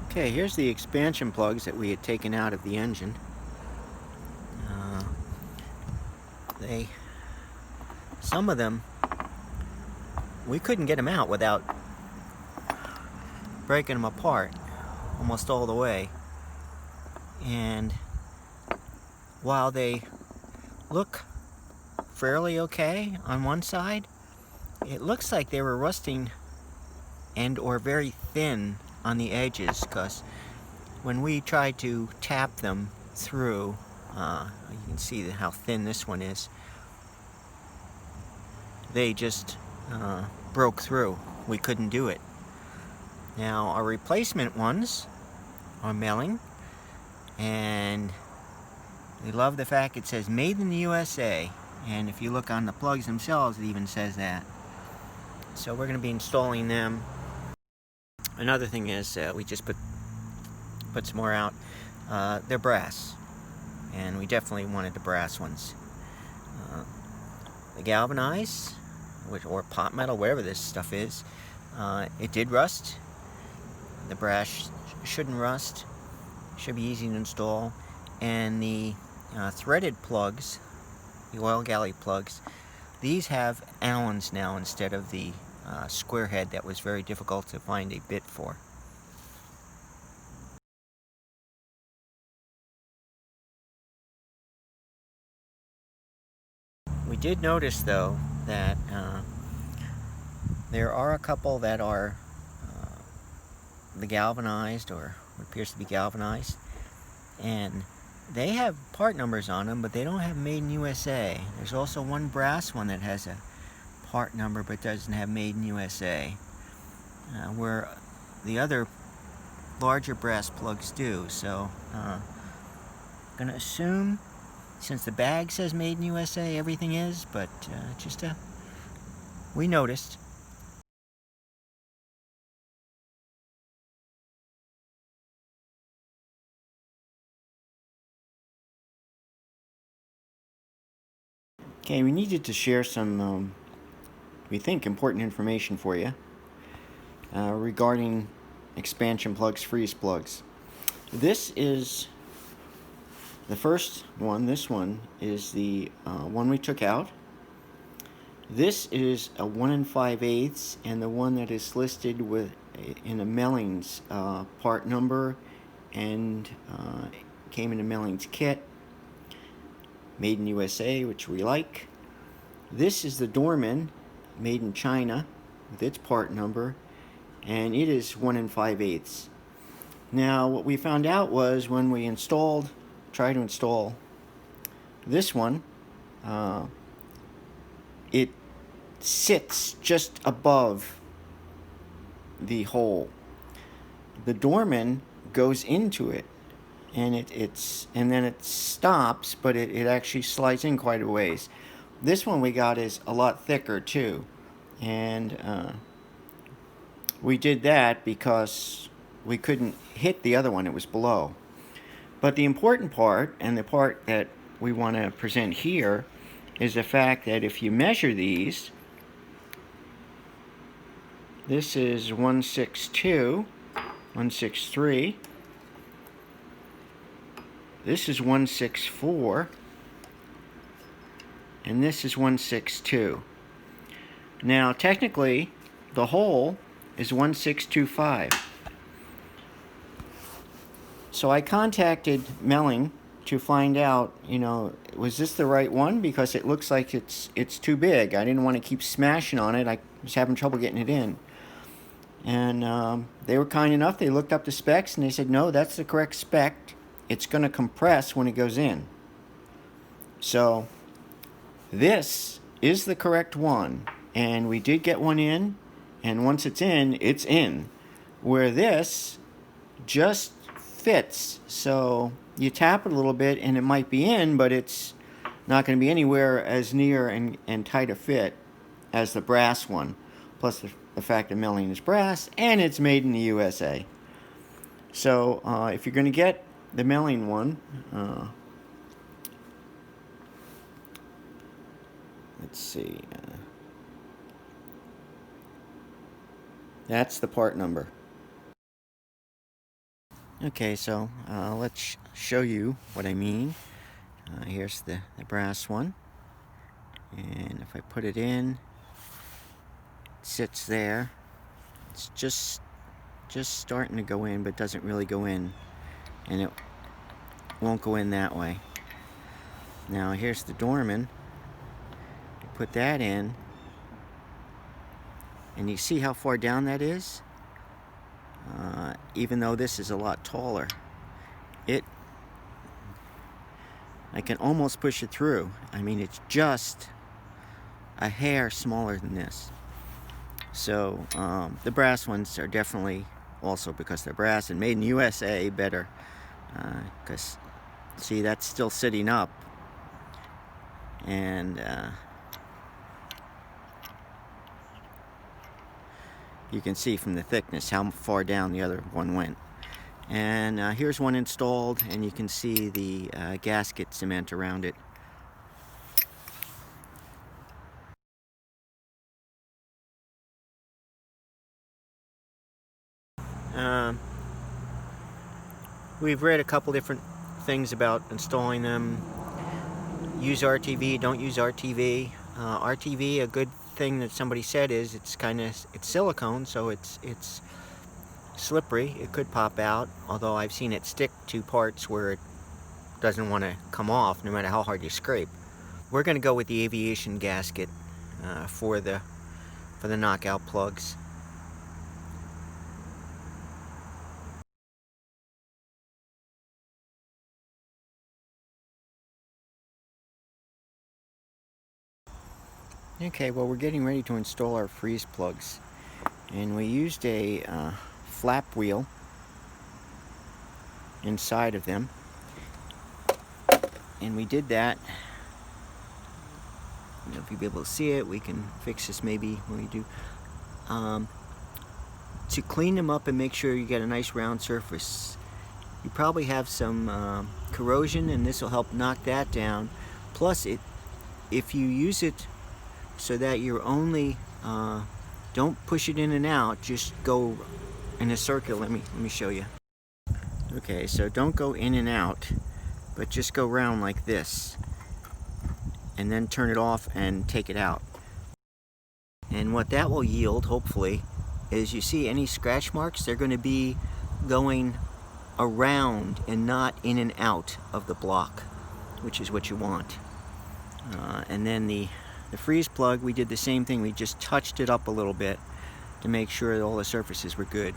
Okay, here's the expansion plugs that we had taken out of the engine. Some of them, we couldn't get them out without breaking them apart almost all the way. And while they look fairly okay on one side, it looks like they were rusting and or very thin on the edges, because when we tried to tap them through, you can see how thin this one is. They just broke through. We couldn't do it. Now our replacement ones are milling, and we love the fact it says made in the USA, and if you look on the plugs themselves it even says that. So we're going to be installing them. Another thing is we just put some more out. They're brass, and we definitely wanted the brass ones. The galvanized, or pot metal, whatever this stuff is, it did rust. The brass shouldn't rust, should be easy to install. And the threaded plugs, the oil galley plugs, these have Allens now instead of the square head that was very difficult to find a bit for. We did notice though that there are a couple that are the galvanized, or what appears to be galvanized, and they have part numbers on them, but they don't have made in USA. There's also one brass one that has a part number but doesn't have made in USA, where the other larger brass plugs do. So I'm gonna assume, since the bag says made in USA, everything is, but we noticed. Okay, we needed to share some, we think, important information for you regarding expansion plugs, freeze plugs. This is the first one. This one is the one we took out. This is a 1 5/8, and the one that is listed with in a Mellings part number, and came in a Mellings kit, made in USA, which we like. This is the Dorman, made in China, with its part number, and it is 1 5/8. Now, what we found out was when we tried to install this one, it sits just above the hole. The Dorman goes into it, and and then it stops, but it actually slides in quite a ways. This one we got is a lot thicker too, and we did that because we couldn't hit the other one. It was below. But the important part, and the part that we want to present here, is the fact that if you measure these, this is 162, 163. This is 164, and this is 162. Now, technically, the hole is 1625. So I contacted Melling to find out, was this the right one? Because it looks like it's too big. I didn't want to keep smashing on it. I was having trouble getting it in. And they were kind enough. They looked up the specs, and they said, no, that's the correct spec. It's going to compress when it goes in. So this is the correct one. And we did get one in, and once it's in. Where this just fits. So you tap it a little bit, and it might be in, but it's not going to be anywhere as near and tight a fit as the brass one. Plus the fact that Melling is brass, and it's made in the USA. So if you're going to get the Melling one, let's see, that's the part number. Okay, so let's show you what I mean. Here's the brass one, and if I put it in, it sits there. It's just starting to go in, but doesn't really go in, and it won't go in that way. Now here's the Dorman. Put that in, and you see how far down that is? Even though this is a lot taller, I can almost push it through. I mean, it's just a hair smaller than this. So the brass ones are definitely, also because they're brass and made in USA, better. Because see, that's still sitting up, and you can see from the thickness how far down the other one went. And here's one installed, and you can see the gasket cement around it. We've read a couple different things about installing them. Use RTV, don't use RTV. RTV, a good thing that somebody said is it's silicone, so it's slippery. It could pop out, although I've seen it stick to parts where it doesn't want to come off no matter how hard you scrape. We're going to go with the aviation gasket for the knockout plugs. Okay, well, we're getting ready to install our freeze plugs, and we used a flap wheel inside of them, and we did that. I don't know if you'll be able to see it. We can fix this maybe when we do. To clean them up and make sure you get a nice round surface, you probably have some corrosion, and this will help knock that down. Plus, if you use it so that you're only don't push it in and out, just go in a circle. Let me show you. Okay, so don't go in and out, but just go round like this, and then turn it off and take it out. And what that will yield, hopefully, is you see any scratch marks, they're going to be going around and not in and out of the block, which is what you want. And then the freeze plug, we did the same thing. We just touched it up a little bit to make sure that all the surfaces were good.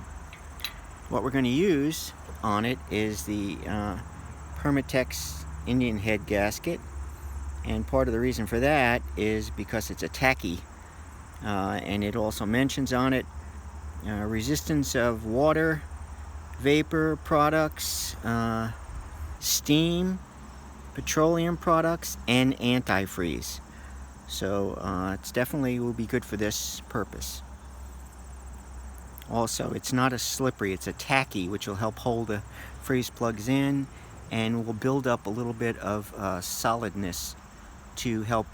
What we're going to use on it is the Permatex Indian head gasket, and part of the reason for that is because it's a tacky, and it also mentions on it resistance of water, vapor products, steam, petroleum products, and antifreeze. So it's definitely will be good for this purpose. Also, it's not a slippery, it's a tacky, which will help hold the freeze plugs in and will build up a little bit of solidness to help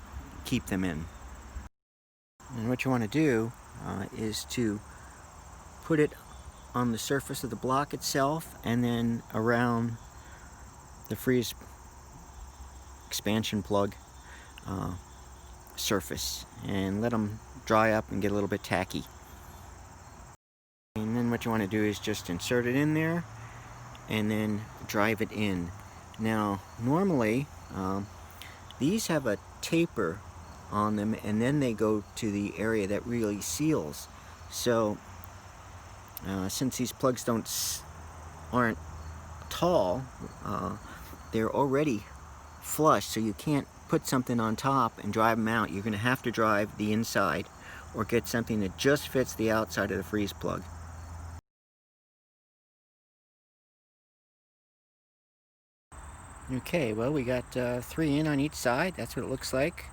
keep them in. And what you want to do is to put it on the surface of the block itself, and then around the freeze expansion plug surface, and let them dry up and get a little bit tacky. And then what you want to do is just insert it in there and then drive it in. Now normally these have a taper on them, and then they go to the area that really seals. So since these plugs aren't tall, they're already flush, so you can't put something on top and drive them out. You're going to have to drive the inside or get something that just fits the outside of the freeze plug. Okay, well, we got 3 in on each side. That's what it looks like.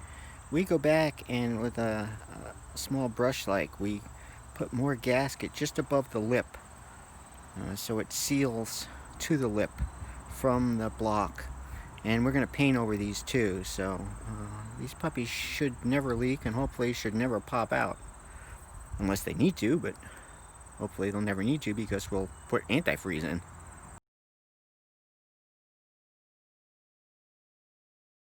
We go back, and with a small brush, we put more gasket just above the lip, so it seals to the lip from the block. And we're going to paint over these too, so these puppies should never leak, and hopefully should never pop out. Unless they need to, but hopefully they'll never need to, because we'll put antifreeze in.